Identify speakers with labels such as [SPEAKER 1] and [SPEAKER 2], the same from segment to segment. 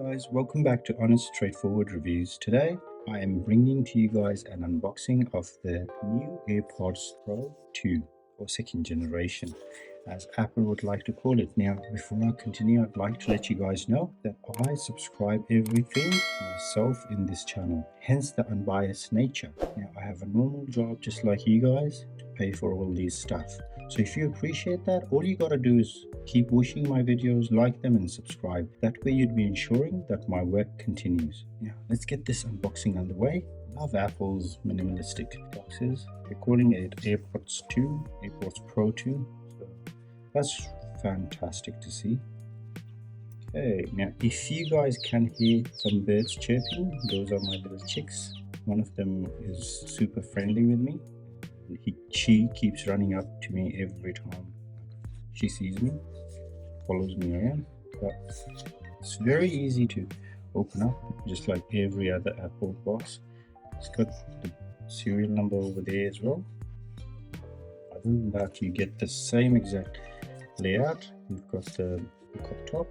[SPEAKER 1] Guys, welcome back to Honest Straightforward Reviews. Today I am bringing to you guys an unboxing of the new AirPods Pro 2 or second generation, as Apple would like to call it. Now, before I continue, I'd like to let you guys know that I subscribe everything myself in this channel, hence the unbiased nature. Now, I have a normal job just like you guys to pay for all these stuff. So if you appreciate that, all you gotta do is keep watching my videos, like them and subscribe. That way you'd be ensuring that my work continues. Now let's get this unboxing underway. Love Apple's minimalistic boxes. They're calling it AirPods 2, AirPods Pro 2. So that's fantastic to see. Okay, now if you guys can hear some birds chirping, those are my little chicks. One of them is super friendly with me. She keeps running up to me every time she sees me, follows me around. But it's very easy to open up, just like every other Apple box. It's got the serial number over there as well. Other than that, you get the same exact layout. You've got the cup top,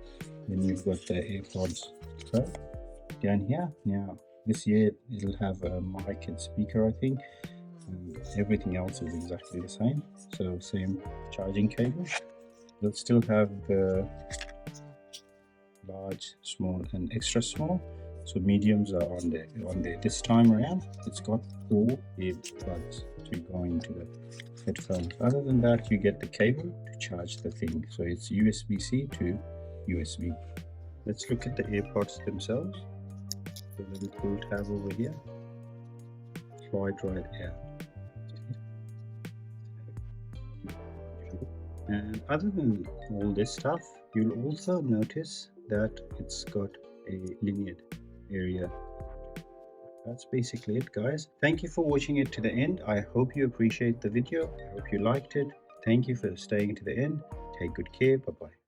[SPEAKER 1] then you've got the AirPods Pro down here. Now this year it'll have a mic and speaker, I think. Everything else is exactly the same, so same charging cable. They'll still have the large, small and extra small, so mediums are on there. This time around it's got 4 earbuds to go into the headphones. Other than that, you get the cable to charge the thing, so it's USB-C to USB. Let's look at the AirPods themselves. The little pull tab over here, slide right out. And other than all this stuff, you'll also notice that it's got a linear area. That's basically it, guys. Thank you for watching it to the end. I hope you appreciate the video. I hope you liked it. Thank you for staying to the end. Take good care. Bye bye.